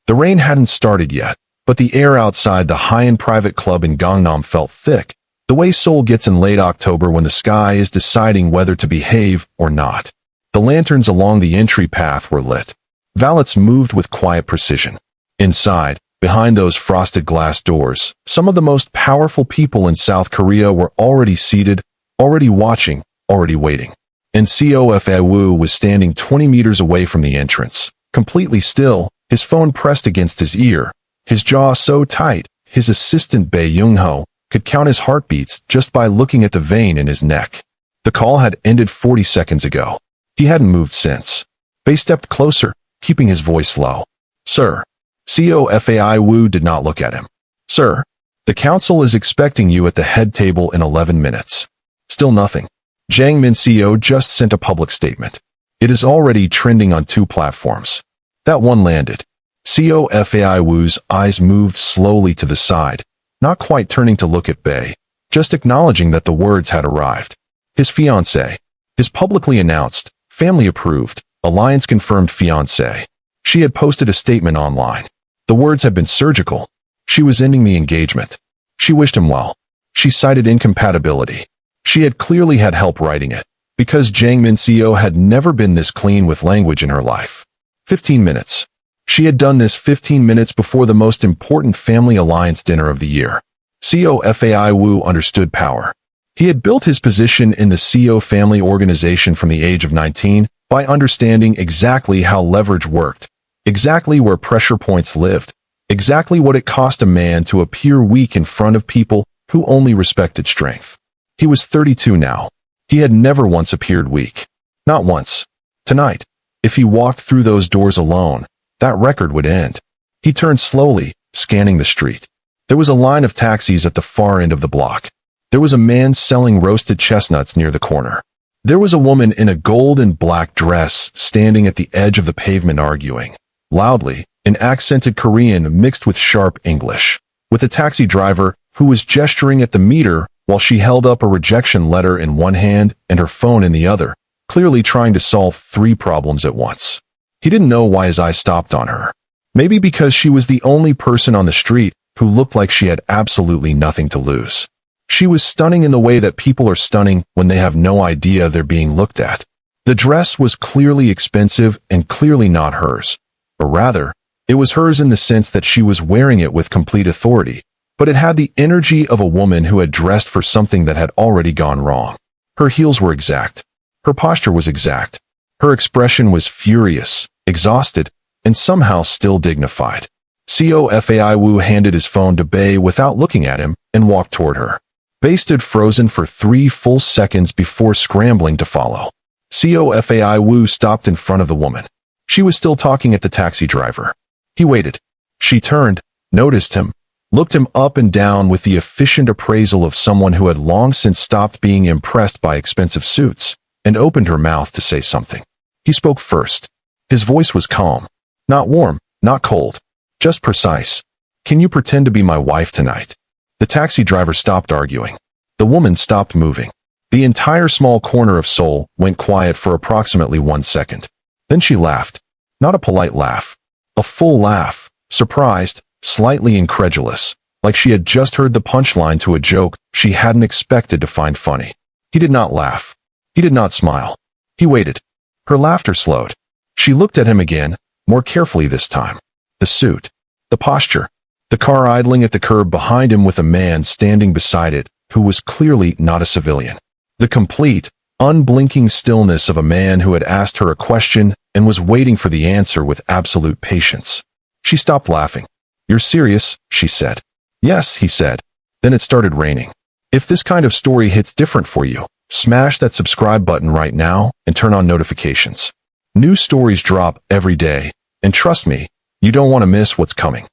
The rain hadn't started yet, but the air outside the high-end private club in Gangnam felt thick, the way Seoul gets in late October when the sky is deciding whether to behave or not. The lanterns along the entry path were lit. Valets moved with quiet precision. Inside, behind those frosted glass doors, some of the most powerful people in South Korea were already seated, already watching, already waiting. And Seo Fai-Woo was standing 20 meters away from the entrance, completely still, his phone pressed against his ear, his jaw so tight, his assistant Bae Young-ho could count his heartbeats just by looking at the vein in his neck. The call had ended 40 seconds ago. He hadn't moved since. Bae stepped closer, keeping his voice low. "Sir." Seo Fai-Woo did not look at him. "Sir, the council is expecting you at the head table in 11 minutes. Still nothing. Jang Min-seo just sent a public statement. It is already trending on 2 platforms. That one landed. Seo Fai-Woo's eyes moved slowly to the side, not quite turning to look at Bae, just acknowledging that the words had arrived. His fiancée. His publicly announced, family-approved, alliance-confirmed fiancée. She had posted a statement online. The words had been surgical. She was ending the engagement. She wished him well. She cited incompatibility. She had clearly had help writing it, because Jang Min-seo had never been this clean with language in her life. 15 minutes. She had done this 15 minutes before the most important family alliance dinner of the year. Seo Fai-Woo understood power. He had built his position in the Seo family organization from the age of 19 by understanding exactly how leverage worked, exactly where pressure points lived, exactly what it cost a man to appear weak in front of people who only respected strength. He was 32 now. He had never once appeared weak. Not once. Tonight, if he walked through those doors alone, that record would end. He turned slowly, scanning the street. There was a line of taxis at the far end of the block. There was a man selling roasted chestnuts near the corner. There was a woman in a gold and black dress standing at the edge of the pavement arguing, loudly, in accented Korean mixed with sharp English, with a taxi driver who was gesturing at the meter while she held up a rejection letter in one hand and her phone in the other, clearly trying to solve 3 problems at once. He didn't know why his eyes stopped on her. Maybe because she was the only person on the street who looked like she had absolutely nothing to lose. She was stunning in the way that people are stunning when they have no idea they're being looked at. The dress was clearly expensive and clearly not hers. Or rather, it was hers in the sense that she was wearing it with complete authority, but it had the energy of a woman who had dressed for something that had already gone wrong. Her heels were exact. Her posture was exact. Her expression was furious, exhausted, and somehow still dignified. Seo Fai-Woo handed his phone to Bae without looking at him and walked toward her. Bae stood frozen for 3 full seconds before scrambling to follow. Seo Fai-Woo stopped in front of the woman. She was still talking at the taxi driver. He waited. She turned, noticed him, looked him up and down with the efficient appraisal of someone who had long since stopped being impressed by expensive suits, and opened her mouth to say something. He spoke first. His voice was calm. Not warm, not cold. Just precise. "Can you pretend to be my wife tonight?" The taxi driver stopped arguing. The woman stopped moving. The entire small corner of Seoul went quiet for approximately 1 second. Then she laughed. Not a polite laugh. A full laugh. Surprised, slightly incredulous, like she had just heard the punchline to a joke she hadn't expected to find funny. He did not laugh. He did not smile. He waited. Her laughter slowed. She looked at him again, more carefully this time. The suit. The posture. The car idling at the curb behind him with a man standing beside it who was clearly not a civilian. The complete, unblinking stillness of a man who had asked her a question and was waiting for the answer with absolute patience. She stopped laughing. "You're serious?" she said. "Yes," he said. Then it started raining. If this kind of story hits different for you, smash that subscribe button right now and turn on notifications. New stories drop every day, and trust me, you don't want to miss what's coming.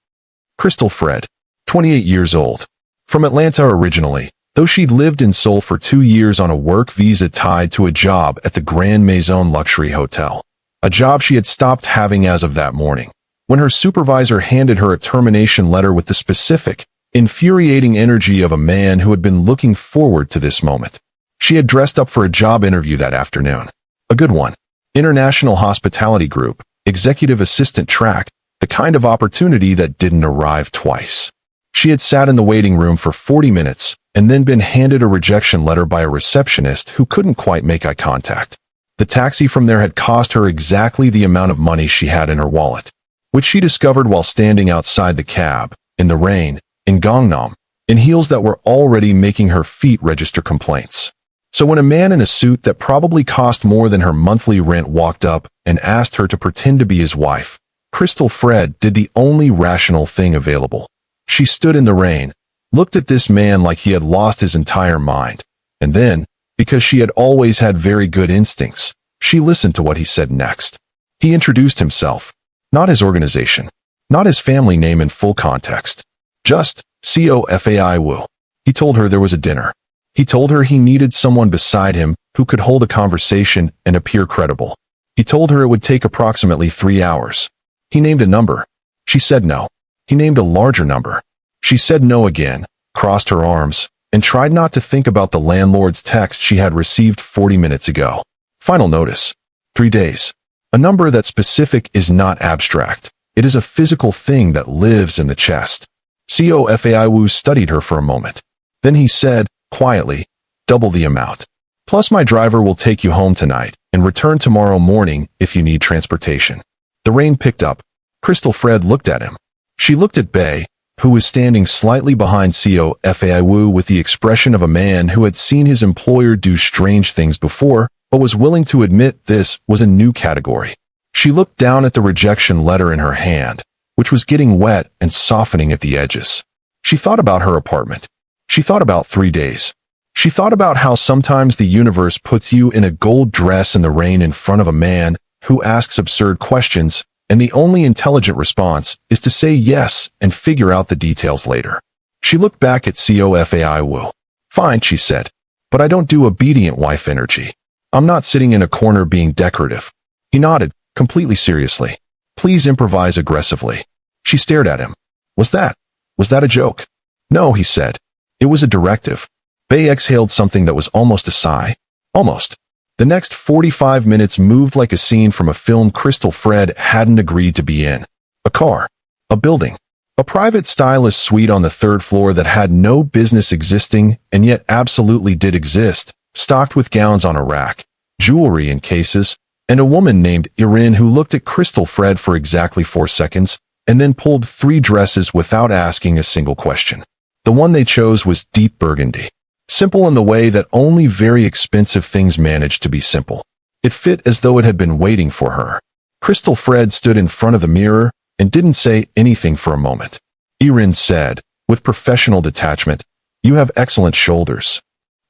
Christal Fred, 28 years old. From Atlanta originally, though she'd lived in Seoul for 2 years on a work visa tied to a job at the Grand Maison Luxury Hotel. A job she had stopped having as of that morning, when her supervisor handed her a termination letter with the specific, infuriating energy of a man who had been looking forward to this moment. She had dressed up for a job interview that afternoon. A good one. International Hospitality Group, Executive Assistant track, the kind of opportunity that didn't arrive twice. She had sat in the waiting room for 40 minutes and then been handed a rejection letter by a receptionist who couldn't quite make eye contact. The taxi from there had cost her exactly the amount of money she had in her wallet, which she discovered while standing outside the cab, in the rain, in Gangnam, in heels that were already making her feet register complaints. So when a man in a suit that probably cost more than her monthly rent walked up and asked her to pretend to be his wife, Christal Fred did the only rational thing available. She stood in the rain, looked at this man like he had lost his entire mind, and then, because she had always had very good instincts, she listened to what he said next. He introduced himself, not his organization, not his family name in full context, just Seo Fai-Woo. He told her there was a dinner. He told her he needed someone beside him who could hold a conversation and appear credible. He told her it would take approximately 3 hours. He named a number. She said no. He named a larger number. She said no again, crossed her arms, and tried not to think about the landlord's text she had received 40 minutes ago. Final notice. 3 days. A number that's specific is not abstract. It is a physical thing that lives in the chest. Seo Fai-Woo studied her for a moment. Then he said, quietly, double the amount. Plus my driver will take you home tonight and return tomorrow morning if you need transportation. The rain picked up. Christal Fred looked at him. She looked at Bae, who was standing slightly behind Seo Fai-Woo with the expression of a man who had seen his employer do strange things before, but was willing to admit this was a new category. She looked down at the rejection letter in her hand, which was getting wet and softening at the edges. She thought about her apartment. She thought about 3 days. She thought about how sometimes the universe puts you in a gold dress in the rain in front of a man who asks absurd questions, and the only intelligent response is to say yes and figure out the details later. She looked back at Seo Fai-Woo. Fine, she said, but I don't do obedient wife energy. I'm not sitting in a corner being decorative. He nodded, completely seriously. Please improvise aggressively. She stared at him. Was that a joke? No, he said. It was a directive. Bae exhaled something that was almost a sigh. Almost. The next 45 minutes moved like a scene from a film Christal Fred hadn't agreed to be in. A car. A building. A private stylist suite on the 3rd floor that had no business existing and yet absolutely did exist, stocked with gowns on a rack, jewelry in cases, and a woman named Irin who looked at Christal Fred for exactly 4 seconds and then pulled 3 dresses without asking a single question. The one they chose was deep burgundy. Simple in the way that only very expensive things manage to be simple. It fit as though it had been waiting for her. Christal Fred stood in front of the mirror and didn't say anything for a moment. Irin said, with professional detachment, "You have excellent shoulders."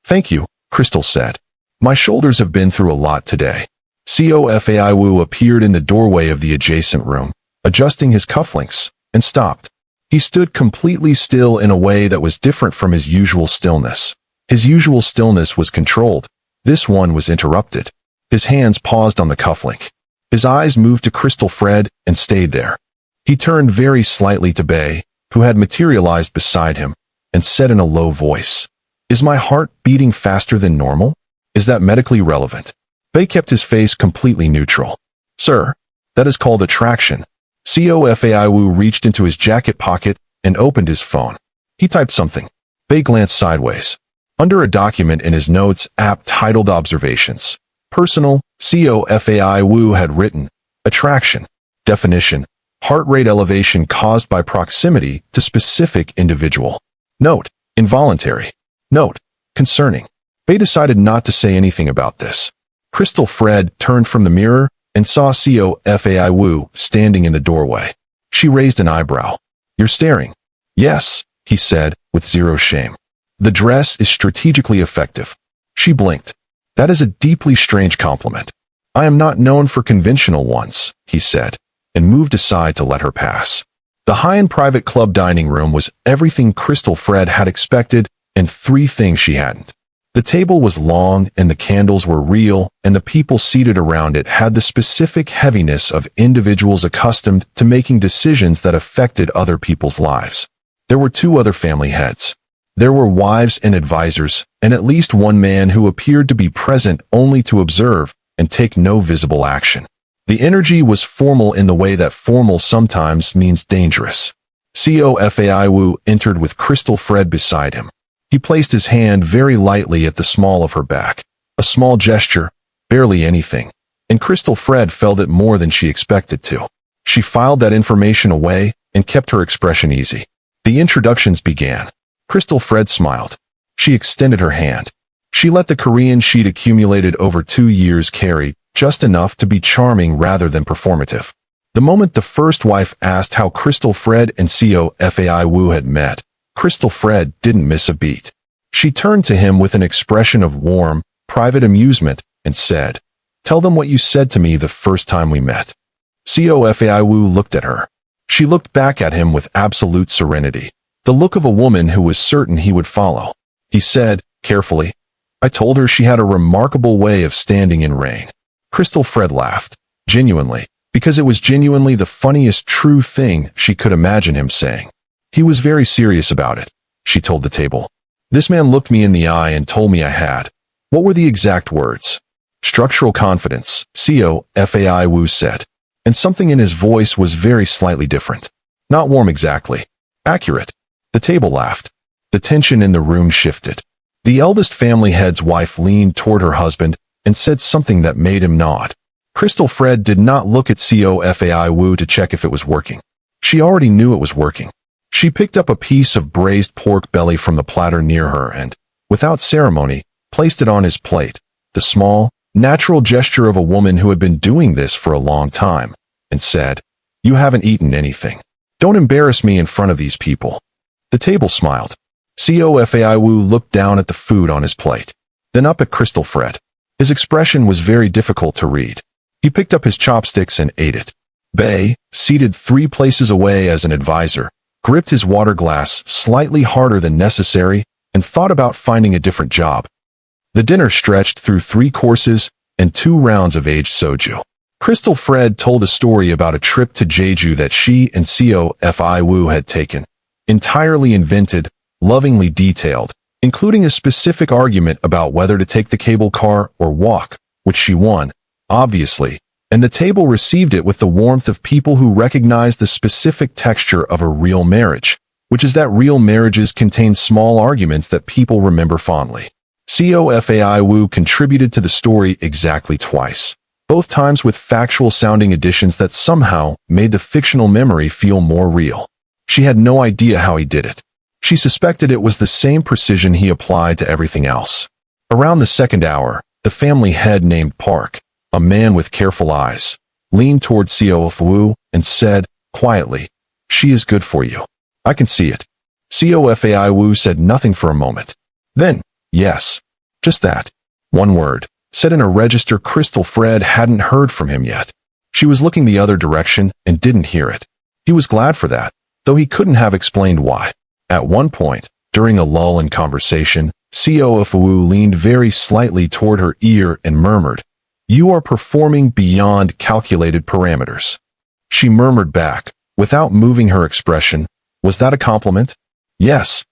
"Thank you," Christal said. "My shoulders have been through a lot today." Seo Fai-Woo appeared in the doorway of the adjacent room, adjusting his cufflinks, and stopped. He stood completely still in a way that was different from his usual stillness. His usual stillness was controlled. This one was interrupted. His hands paused on the cufflink. His eyes moved to Christal Fred and stayed there. He turned very slightly to Bae, who had materialized beside him, and said in a low voice, "Is my heart beating faster than normal? Is that medically relevant?" Bae kept his face completely neutral. "Sir, that is called attraction." Seo Fai-Woo reached into his jacket pocket and opened his phone. He typed something. Bae glanced sideways. Under a document in his notes app titled Observations, Personal, Seo Fai-Woo had written, "Attraction. Definition. Heart rate elevation caused by proximity to specific individual. Note. Involuntary. Note. Concerning." Bae decided not to say anything about this. Christal Fred turned from the mirror and saw Seo Fai-Woo standing in the doorway. She raised an eyebrow. "You're staring." "Yes," he said, with zero shame. "The dress is strategically effective." She blinked. "That is a deeply strange compliment." "I am not known for conventional ones," he said, and moved aside to let her pass. The high-end private club dining room was everything Christal Fred had expected and 3 things she hadn't. The table was long and the candles were real, and the people seated around it had the specific heaviness of individuals accustomed to making decisions that affected other people's lives. There were 2 other family heads. There were wives and advisors, and at least one man who appeared to be present only to observe and take no visible action. The energy was formal in the way that formal sometimes means dangerous. Seo Fai-Woo entered with Christal Fred beside him. He placed his hand very lightly at the small of her back. A small gesture, barely anything, and Christal Fred felt it more than she expected to. She filed that information away and kept her expression easy. The introductions began. Christal Fred smiled. She extended her hand. She let the Korean sheet accumulated over 2 years carry just enough to be charming rather than performative. The moment the first wife asked how Christal Fred and Seo Fai-Woo had met, Christal Fred didn't miss a beat. She turned to him with an expression of warm, private amusement and said, "Tell them what you said to me the first time we met." Seo Fai-Woo looked at her. She looked back at him with absolute serenity, the look of a woman who was certain he would follow. He said, carefully, "I told her she had a remarkable way of standing in rain." Christal Fred laughed, genuinely, because it was genuinely the funniest true thing she could imagine him saying. He was very serious about it, she told the table. This man looked me in the eye and told me I had. What were the exact words? Structural confidence, Seo Fai-Woo said. And something in his voice was very slightly different. Not warm exactly. Accurate. The table laughed. The tension in the room shifted. The eldest family head's wife leaned toward her husband and said something that made him nod. Christal Fred did not look at Seo Fai-Woo to check if it was working. She already knew it was working. She picked up a piece of braised pork belly from the platter near her and, without ceremony, placed it on his plate, the small, natural gesture of a woman who had been doing this for a long time, and said, "You haven't eaten anything. Don't embarrass me in front of these people." The table smiled. Seo Fai-Woo looked down at the food on his plate, then up at Christal Fred. His expression was very difficult to read. He picked up his chopsticks and ate it. Bae, seated 3 places away as an advisor, gripped his water glass slightly harder than necessary and thought about finding a different job. The dinner stretched through 3 courses and 2 rounds of aged soju. Christal Fred told a story about a trip to Jeju that she and Seo Fai-Woo had taken, entirely invented, lovingly detailed, including a specific argument about whether to take the cable car or walk, which she won, obviously, and the table received it with the warmth of people who recognize the specific texture of a real marriage, which is that real marriages contain small arguments that people remember fondly. Seo Fai-Woo contributed to the story exactly twice, both times with factual-sounding additions that somehow made the fictional memory feel more real. She had no idea how he did it. She suspected it was the same precision he applied to everything else. Around the 2nd hour, the family head named Park, a man with careful eyes, leaned toward Seo Fai-Woo and said, quietly, "She is good for you. I can see it." Seo Fai-Woo said nothing for a moment. Then, yes. Just that. One word, said in a register Christal Fred hadn't heard from him yet. She was looking the other direction and didn't hear it. He was glad for that, though he couldn't have explained why. At one point, during a lull in conversation, Seo Fai-Woo leaned very slightly toward her ear and murmured, "You are performing beyond calculated parameters." She murmured back, without moving her expression, "Was that a compliment?" "Yes."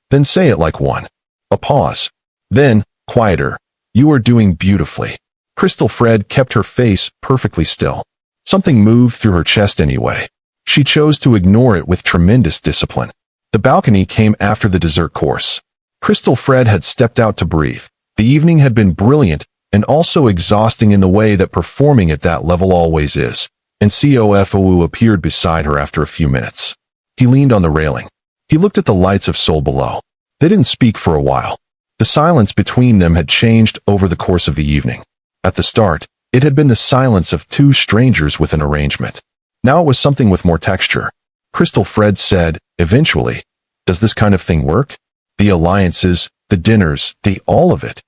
"Then say it like one." A pause. Then, quieter, "You are doing beautifully." Christal Fred kept her face perfectly still. Something moved through her chest anyway. She chose to ignore it with tremendous discipline. The balcony came after the dessert course. Christal Fred had stepped out to breathe. The evening had been brilliant and also exhausting in the way that performing at that level always is, and Seo Fai-Woo appeared beside her after a few minutes. He leaned on the railing. He looked at the lights of Seoul below. They didn't speak for a while. The silence between them had changed over the course of the evening. At the start, it had been the silence of 2 strangers with an arrangement. Now it was something with more texture. Christal Fred said, eventually, "Does this kind of thing work? The alliances, the dinners, all of it."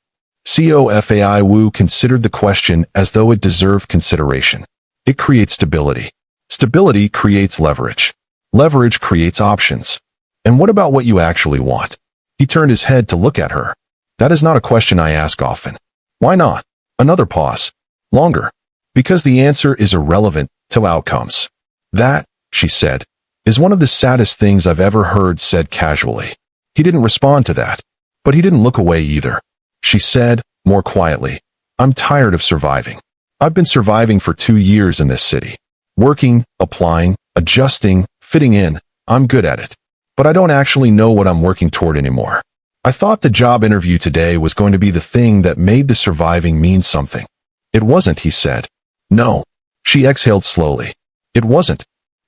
Seo Fai-Woo considered the question as though it deserved consideration. It creates stability. Stability creates leverage. Leverage creates options. And what about what you actually want? He turned his head to look at her. "That is not a question I ask often." "Why not?" Another pause. Longer. "Because the answer is irrelevant to outcomes." "That," she said, "is one of the saddest things I've ever heard said casually." He didn't respond to that, but he didn't look away either. She said, more quietly, "I'm tired of surviving. I've been surviving for 2 years in this city. Working, applying, adjusting, fitting in. I'm good at it. But I don't actually know what I'm working toward anymore. I thought the job interview today was going to be the thing that made the surviving mean something. It wasn't, he said. No. She exhaled slowly. It wasn't.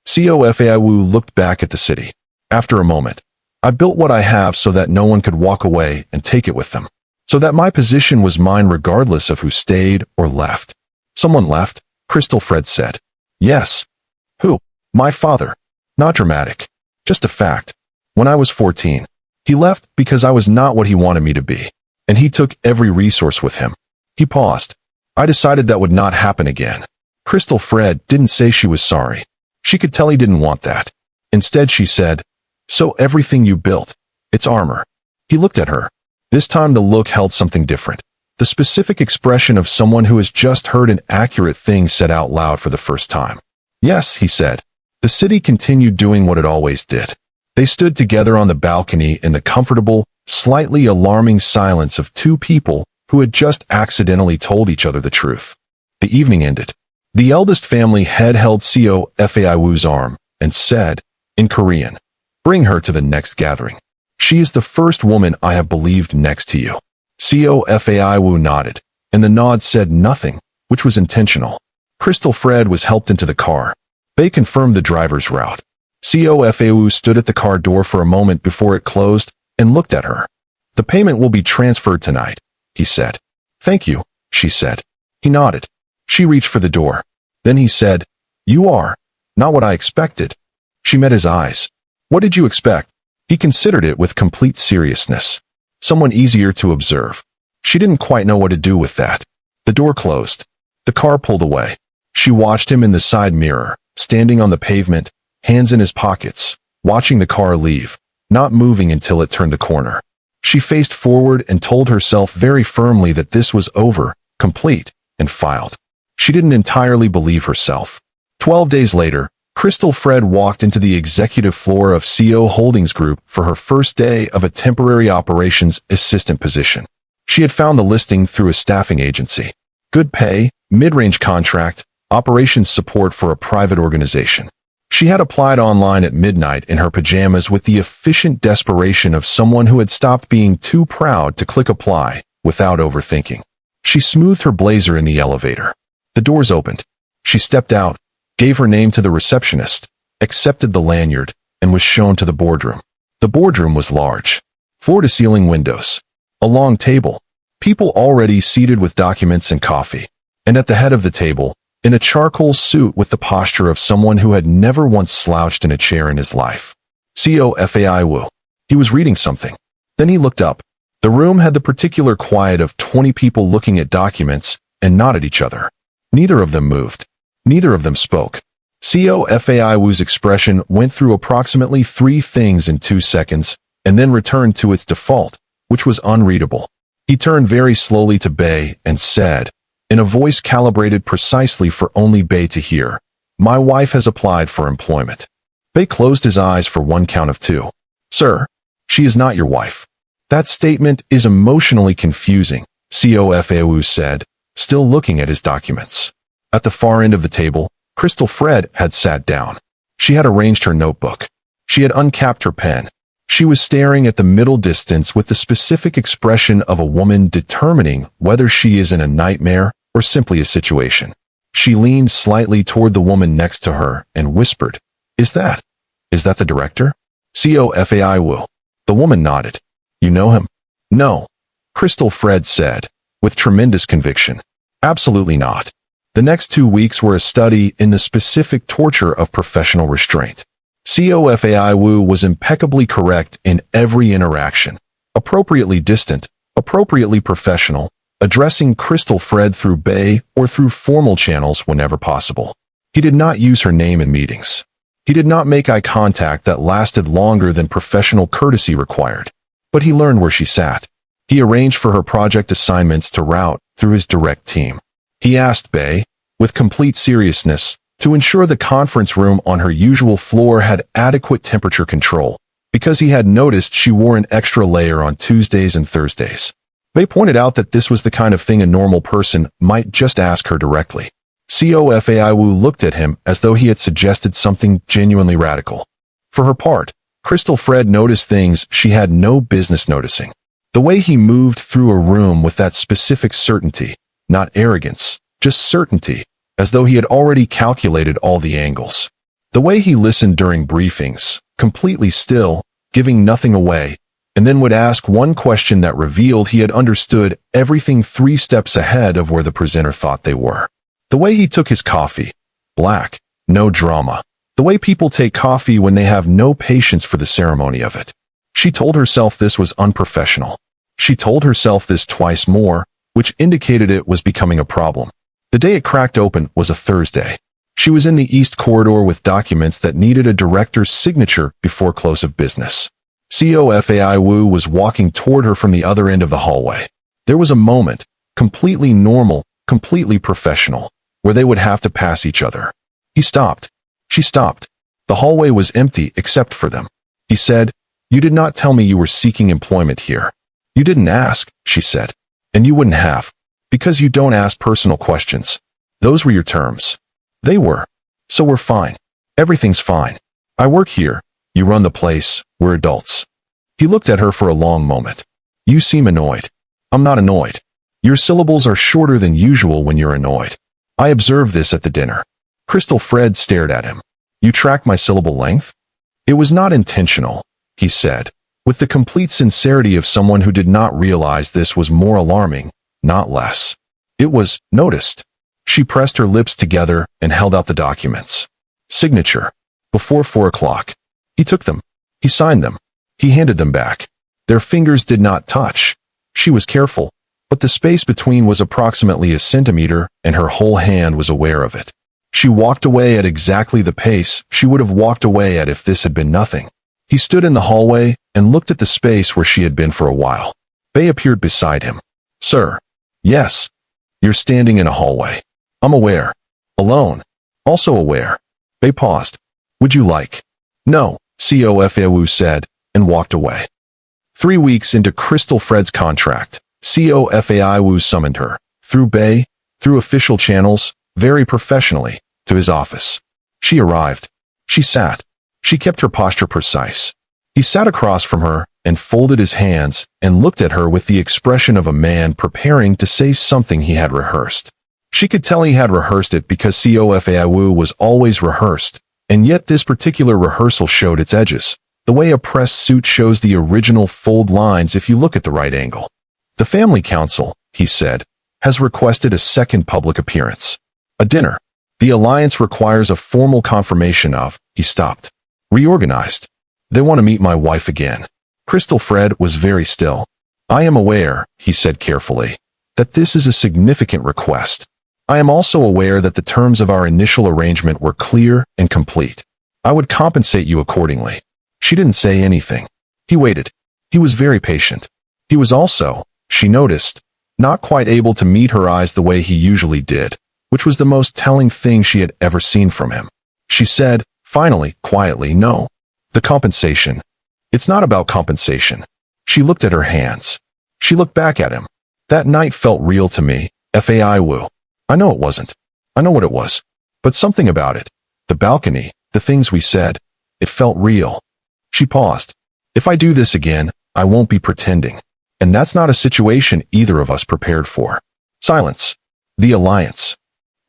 Seo Fai-Woo looked back at the city. After a moment, I built what I have so that no one could walk away and take it with them. So that my position was mine regardless of who stayed or left. Someone left, Christal Fred said. Yes. Who? My father. Not dramatic. Just a fact. When I was 14, he left because I was not what he wanted me to be, and he took every resource with him. He paused. I decided that would not happen again. Christal Fred didn't say she was sorry. She could tell he didn't want that. Instead, she said, "So everything you built, it's armor." He looked at her. This time the look held something different. The specific expression of someone who has just heard an accurate thing said out loud for the first time. Yes, he said. The city continued doing what it always did. They stood together on the balcony in the comfortable, slightly alarming silence of two people who had just accidentally told each other the truth. The evening ended. The eldest family head held Seo Fai-Woo's arm and said, in Korean, "Bring her to the next gathering. She is the first woman I have believed next to you." Seo Fai-Woo nodded, and the nod said nothing, which was intentional. Christal Fred was helped into the car. They confirmed the driver's route. Seo Fai-Woo stood at the car door for a moment before it closed and looked at her. "The payment will be transferred tonight," he said. "Thank you," she said. He nodded. She reached for the door. Then he said, "You are not what I expected." She met his eyes. "What did you expect?" He considered it with complete seriousness. Someone easier to observe. She didn't quite know what to do with that. The door closed. The car pulled away. She watched him in the side mirror, standing on the pavement, hands in his pockets, watching the car leave, not moving until it turned the corner. She faced forward and told herself very firmly that this was over, complete, and filed. She didn't entirely believe herself. 12 days later, Christal Fred walked into the executive floor of Seo Holdings Group for her first day of a temporary operations assistant position. She had found the listing through a staffing agency. Good pay, mid-range contract, operations support for a private organization. She had applied online at midnight in her pajamas with the efficient desperation of someone who had stopped being too proud to click apply without overthinking. She smoothed her blazer in the elevator. The doors opened. She stepped out, gave her name to the receptionist, accepted the lanyard, and was shown to the boardroom. The boardroom was large. Floor-to-ceiling windows. A long table. People already seated with documents and coffee. And at the head of the table, in a charcoal suit with the posture of someone who had never once slouched in a chair in his life. Seo Fai-Woo. He was reading something. Then he looked up. The room had the particular quiet of 20 people looking at documents and not at each other. Neither of them moved. Neither of them spoke. Seo Fai-Woo's expression went through approximately 3 things in 2 seconds and then returned to its default, which was unreadable. He turned very slowly to Bae and said, in a voice calibrated precisely for only Bae to hear, "My wife has applied for employment." Bae closed his eyes for one count of 2. "Sir, she is not your wife." "That statement is emotionally confusing," Seo Fai-Woo said, still looking at his documents. At the far end of the table, Christal Fred had sat down. She had arranged her notebook. She had uncapped her pen. She was staring at the middle distance with the specific expression of a woman determining whether she is in a nightmare or simply a situation. She leaned slightly toward the woman next to her and whispered, Is that the director?" Seo Fai-Woo. The woman nodded. "You know him?" "No," Christal Fred said, with tremendous conviction. "Absolutely not." The next 2 weeks were a study in the specific torture of professional restraint. Seo Fai-Woo was impeccably correct in every interaction, appropriately distant, appropriately professional, addressing Christal Fred through Bae or through formal channels whenever possible. He did not use her name in meetings. He did not make eye contact that lasted longer than professional courtesy required. But he learned where she sat. He arranged for her project assignments to route through his direct team. He asked Bae, with complete seriousness, to ensure the conference room on her usual floor had adequate temperature control, because he had noticed she wore an extra layer on Tuesdays and Thursdays. They pointed out that this was the kind of thing a normal person might just ask her directly. Seo Fai-Woo looked at him as though he had suggested something genuinely radical. For her part, Christal Fred noticed things she had no business noticing. The way he moved through a room with that specific certainty, not arrogance, just certainty, as though he had already calculated all the angles. The way he listened during briefings, completely still, giving nothing away, and then would ask one question that revealed he had understood everything 3 steps ahead of where the presenter thought they were. The way he took his coffee, black, no drama. The way people take coffee when they have no patience for the ceremony of it. She told herself this was unprofessional. She told herself this twice more, which indicated it was becoming a problem. The day it cracked open was a Thursday. She was in the East Corridor with documents that needed a director's signature before close of business. Seo Fai-Woo was walking toward her from the other end of the hallway. There was a moment, completely normal, completely professional, where they would have to pass each other. He stopped. She stopped. The hallway was empty except for them. He said, "You did not tell me you were seeking employment here." "You didn't ask," she said. "And you wouldn't have. Because you don't ask personal questions. Those were your terms." They were. "So we're fine. Everything's fine. I work here. You run the place. We're adults." He looked at her for a long moment. "You seem annoyed." "I'm not annoyed. Your syllables are shorter than usual when you're annoyed. I observed this at the dinner." Christal Fred stared at him. "You track my syllable length?" "It was not intentional," he said, with the complete sincerity of someone who did not realize this was more alarming, not less. "It was noticed." She pressed her lips together and held out the documents. "Signature. Before 4 o'clock. He took them. He signed them. He handed them back. Their fingers did not touch. She was careful, but the space between was approximately a centimeter, and her whole hand was aware of it. She walked away at exactly the pace she would have walked away at if this had been nothing. He stood in the hallway and looked at the space where she had been for a while. Bae appeared beside him. "Sir." "Yes." "You're standing in a hallway." "I'm aware." "Alone." "Also aware." Bae paused. "Would you like?" "No," Seo Fai-Woo said, and walked away. 3 weeks into Christal Fred's contract, Seo Fai-Woo summoned her, through Bae, through official channels, very professionally, to his office. She arrived. She sat. She kept her posture precise. He sat across from her and folded his hands and looked at her with the expression of a man preparing to say something he had rehearsed. She could tell he had rehearsed it because Seo Fai-Woo was always rehearsed, and yet this particular rehearsal showed its edges, the way a press suit shows the original fold lines if you look at the right angle. "The Family Council," he said, "has requested a second public appearance. A dinner. The alliance requires a formal confirmation of," he stopped. "Reorganized. They want to meet my wife again." Christal Fred was very still. "I am aware," he said carefully, "that this is a significant request. I am also aware that the terms of our initial arrangement were clear and complete. I would compensate you accordingly." She didn't say anything. He waited. He was very patient. He was also, she noticed, not quite able to meet her eyes the way he usually did, which was the most telling thing she had ever seen from him. She said, finally, quietly, "No. The compensation. It's not about compensation." She looked at her hands. She looked back at him. "That night felt real to me, Fai-Woo. I know it wasn't. I know what it was. But something about it. The balcony, the things we said. It felt real." She paused. "If I do this again, I won't be pretending. And that's not a situation either of us prepared for." Silence. "The alliance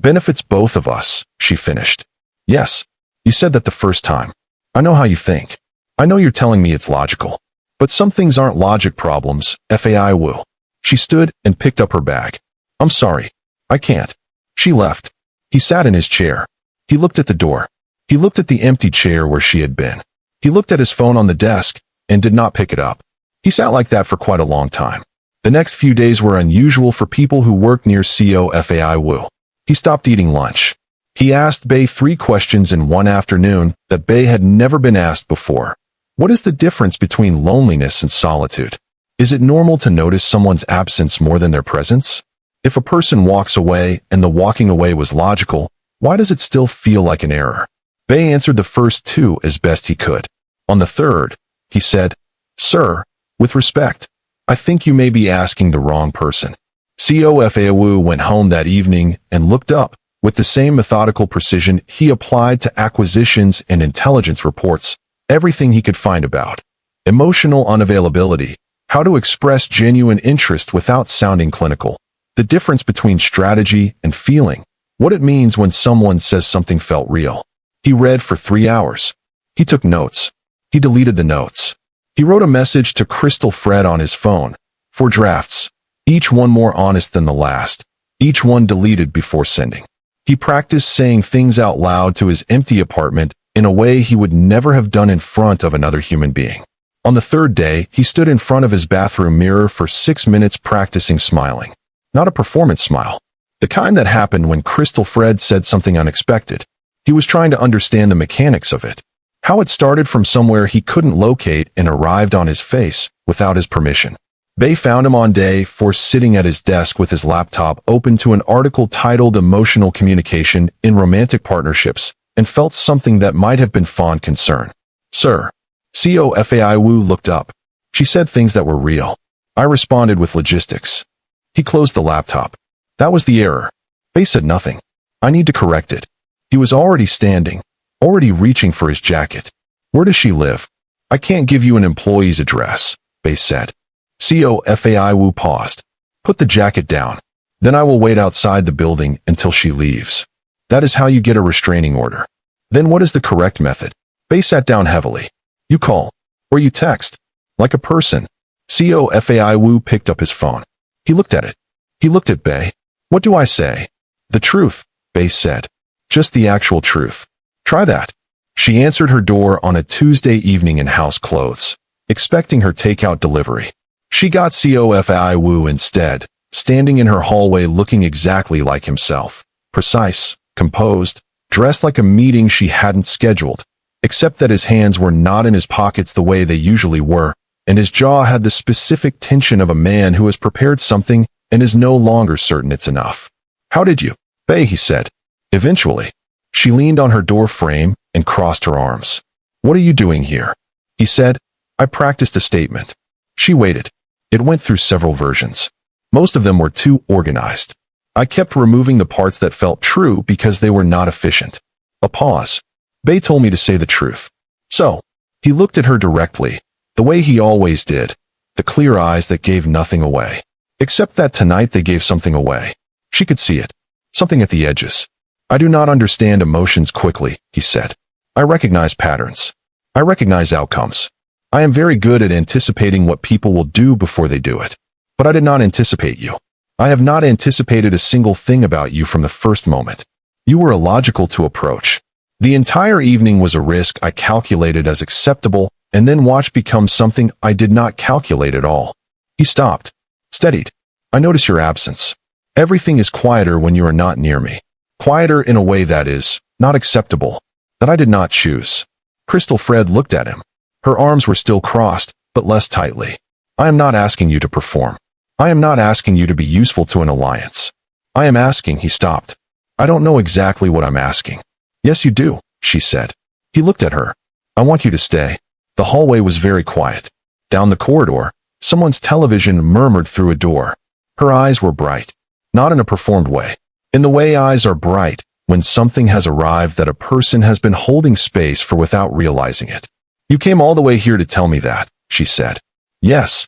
benefits both of us," she finished. "Yes. You said that the first time. I know how you think. I know you're telling me it's logical. But some things aren't logic problems, Fai-Woo." She stood and picked up her bag. "I'm sorry. I can't." She left. He sat in his chair. He looked at the door. He looked at the empty chair where she had been. He looked at his phone on the desk and did not pick it up. He sat like that for quite a long time. The next few days were unusual for people who worked near Seo Fai-Woo. He stopped eating lunch. He asked Bae 3 questions in one afternoon that Bae had never been asked before. What is the difference between loneliness and solitude? Is it normal to notice someone's absence more than their presence? If a person walks away and the walking away was logical, why does it still feel like an error? Bae answered the first 2 as best he could. On the third, he said, "Sir, with respect, I think you may be asking the wrong person. Seo Fai-Woo went home that evening and looked up. With the same methodical precision he applied to acquisitions and intelligence reports, everything he could find about emotional unavailability, how to express genuine interest without sounding clinical, the difference between strategy and feeling, what it means when someone says something felt real. He read for 3 hours. He took notes. He deleted the notes. He wrote a message to Christal Fred on his phone. 4 drafts, each one more honest than the last, each one deleted before sending. He practiced saying things out loud to his empty apartment in a way he would never have done in front of another human being. On the 3rd day, he stood in front of his bathroom mirror for 6 minutes practicing smiling. Not a performance smile. The kind that happened when Christal Fred said something unexpected. He was trying to understand the mechanics of it. How it started from somewhere he couldn't locate and arrived on his face without his permission. Bae found him on day 4 sitting at his desk with his laptop open to an article titled Emotional Communication in Romantic Partnerships and felt something that might have been fond concern. Sir. Seo Fai-Woo looked up. She said things that were real. I responded with logistics. He closed the laptop. That was the error. Bae said nothing. I need to correct it. He was already standing, already reaching for his jacket. Where does she live? I can't give you an employee's address, Bae said. Seo Fai-Woo paused. Put the jacket down. Then I will wait outside the building until she leaves. That is how you get a restraining order. Then what is the correct method? Bae sat down heavily. You call. Or you text. Like a person. Seo Fai-Woo picked up his phone. He looked at it. He looked at Bae. What do I say? The truth, Bae said. Just the actual truth. Try that. She answered her door on a Tuesday evening in house clothes, expecting her takeout delivery. She got Seo Fai-Woo instead, standing in her hallway looking exactly like himself. Precise, composed, dressed like a meeting she hadn't scheduled, except that his hands were not in his pockets the way they usually were, and his jaw had the specific tension of a man who has prepared something and is no longer certain it's enough. How did you? Bae, he said. Eventually. She leaned on her door frame and crossed her arms. What are you doing here? He said. I practiced a statement. She waited. It went through several versions. Most of them were too organized. I kept removing the parts that felt true because they were not efficient. A pause. Bae told me to say the truth. So, he looked at her directly, the way he always did, the clear eyes that gave nothing away. Except that tonight they gave something away. She could see it. Something at the edges. I do not understand emotions quickly, he said. I recognize patterns. I recognize outcomes. I am very good at anticipating what people will do before they do it. But I did not anticipate you. I have not anticipated a single thing about you from the first moment. You were illogical to approach. The entire evening was a risk I calculated as acceptable and then watched become something I did not calculate at all. He stopped. Steadied. I notice your absence. Everything is quieter when you are not near me. Quieter in a way that is not acceptable, that I did not choose. Christal Fred looked at him. Her arms were still crossed, but less tightly. I am not asking you to perform. I am not asking you to be useful to an alliance. I am asking, he stopped. I don't know exactly what I'm asking. Yes, you do, she said. He looked at her. I want you to stay. The hallway was very quiet. Down the corridor, someone's television murmured through a door. Her eyes were bright. Not in a performed way. In the way eyes are bright, when something has arrived that a person has been holding space for without realizing it. You came all the way here to tell me that, she said. Yes.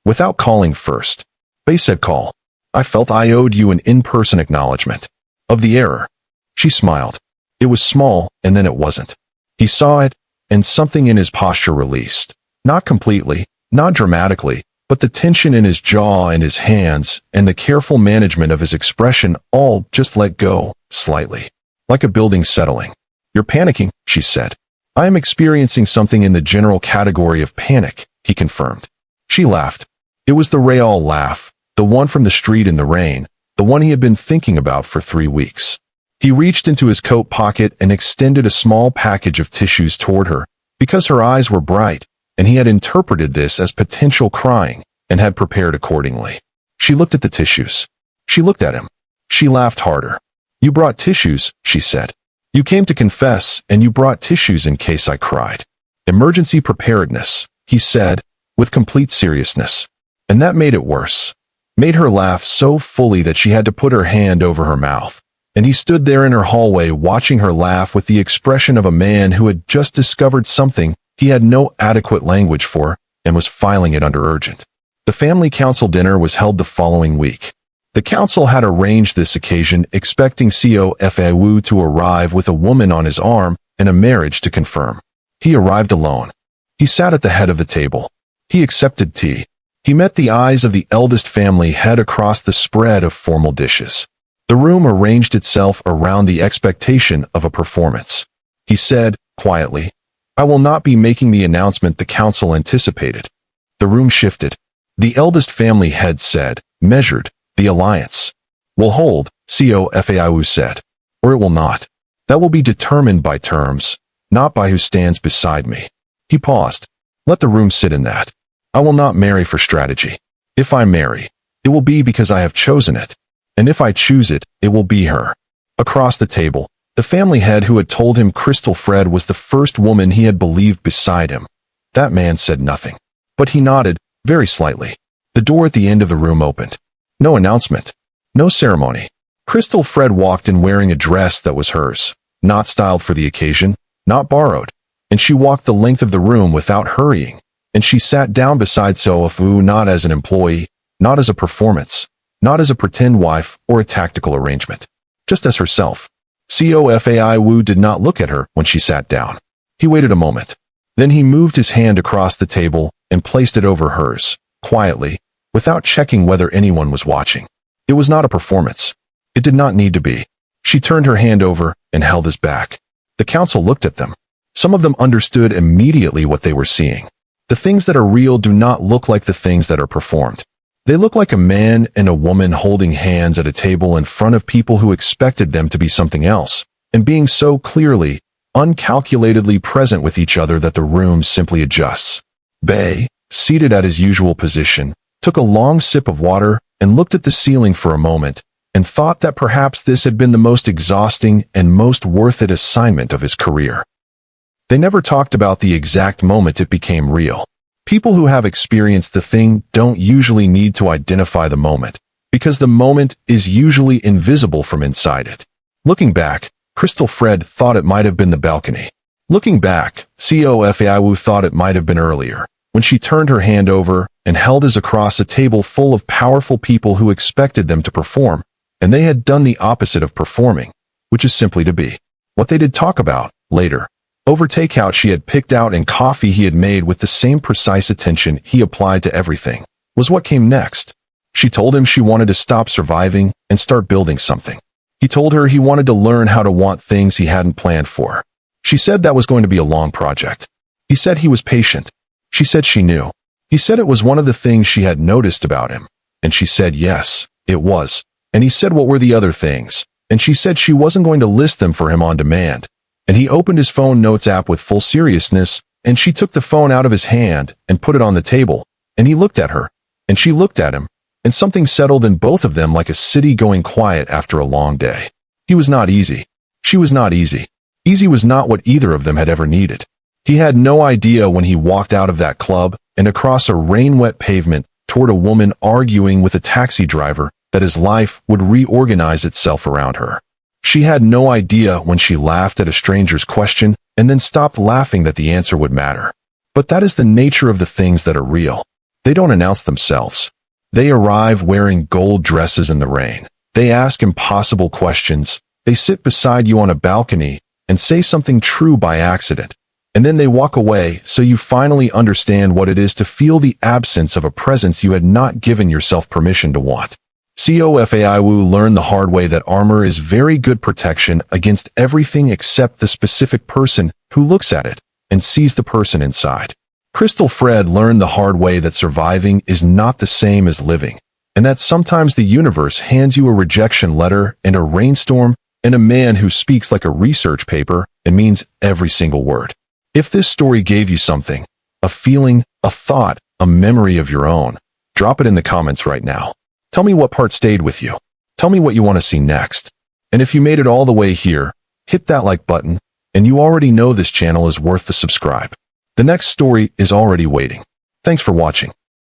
Without calling first. Bae said call. I felt I owed you an in-person acknowledgement. Of the error. She smiled. It was small, and then it wasn't. He saw it, and something in his posture released. Not completely, not dramatically, but the tension in his jaw and his hands, and the careful management of his expression all just let go, slightly. Like a building settling. You're panicking, she said. I am experiencing something in the general category of panic, he confirmed. She laughed. It was the real laugh, the one from the street in the rain, the one he had been thinking about for 3 weeks. He reached into his coat pocket and extended a small package of tissues toward her, because her eyes were bright, and he had interpreted this as potential crying, and had prepared accordingly. She looked at the tissues. She looked at him. She laughed harder. You brought tissues, she said. You came to confess, and you brought tissues in case I cried. Emergency preparedness, he said, with complete seriousness. And that made it worse. Made her laugh so fully that she had to put her hand over her mouth. And he stood there in her hallway watching her laugh with the expression of a man who had just discovered something he had no adequate language for and was filing it under urgent. The family council dinner was held the following week. The council had arranged this occasion expecting Seo Fai-Woo to arrive with a woman on his arm and a marriage to confirm. He arrived alone. He sat at the head of the table. He accepted tea. He met the eyes of the eldest family head across the spread of formal dishes. The room arranged itself around the expectation of a performance. He said, quietly, "I will not be making the announcement the council anticipated." The room shifted. The eldest family head said, measured, "The alliance will hold," Seo Fai-Woo said, "or it will not. That will be determined by terms, not by who stands beside me." He paused. "Let the room sit in that. I will not marry for strategy. If I marry, it will be because I have chosen it. And if I choose it, it will be her." Across the table, the family head who had told him Christal Fred was the first woman he had believed beside him. That man said nothing. But he nodded, very slightly. The door at the end of the room opened. No announcement. No ceremony. Christal Fred walked in wearing a dress that was hers, not styled for the occasion, not borrowed. And she walked the length of the room without hurrying. And she sat down beside Seo Fai-Woo not as an employee, not as a performance, not as a pretend wife or a tactical arrangement, just as herself. Seo Fai-Woo did not look at her when she sat down. He waited a moment. Then he moved his hand across the table and placed it over hers, quietly, without checking whether anyone was watching. It was not a performance. It did not need to be. She turned her hand over and held his back. The council looked at them. Some of them understood immediately what they were seeing. The things that are real do not look like the things that are performed. They look like a man and a woman holding hands at a table in front of people who expected them to be something else, and being so clearly, uncalculatedly present with each other that the room simply adjusts. Bae, seated at his usual position, took a long sip of water and looked at the ceiling for a moment, and thought that perhaps this had been the most exhausting and most worth it assignment of his career. They never talked about the exact moment it became real. People who have experienced the thing don't usually need to identify the moment, because the moment is usually invisible from inside it. Looking back, Christal Fred thought it might have been the balcony. Looking back, Seo Fai-Woo thought it might have been earlier, when she turned her hand over and held his across a table full of powerful people who expected them to perform, and they had done the opposite of performing, which is simply to be. What they did talk about, later, over takeout she had picked out and coffee he had made with the same precise attention he applied to everything, was what came next. She told him she wanted to stop surviving and start building something. He told her he wanted to learn how to want things he hadn't planned for. She said that was going to be a long project. He said he was patient. She said she knew. He said it was one of the things she had noticed about him. And she said yes, it was. And he said what were the other things. And she said she wasn't going to list them for him on demand. And he opened his phone notes app with full seriousness, and she took the phone out of his hand and put it on the table, and he looked at her, and she looked at him, and something settled in both of them like a city going quiet after a long day. He was not easy. She was not easy. Easy was not what either of them had ever needed. He had no idea when he walked out of that club and across a rain-wet pavement toward a woman arguing with a taxi driver that his life would reorganize itself around her. She had no idea when she laughed at a stranger's question and then stopped laughing that the answer would matter. But that is the nature of the things that are real. They don't announce themselves. They arrive wearing gold dresses in the rain. They ask impossible questions. They sit beside you on a balcony and say something true by accident. And then they walk away so you finally understand what it is to feel the absence of a presence you had not given yourself permission to want. Seo Fai-Woo learned the hard way that armor is very good protection against everything except the specific person who looks at it and sees the person inside. Christal Fred learned the hard way that surviving is not the same as living, and that sometimes the universe hands you a rejection letter and a rainstorm and a man who speaks like a research paper and means every single word. If this story gave you something, a feeling, a thought, a memory of your own, drop it in the comments right now. Tell me what part stayed with you. Tell me what you want to see next. And if you made it all the way here, hit that like button, and you already know this channel is worth the subscribe. The next story is already waiting. Thanks for watching.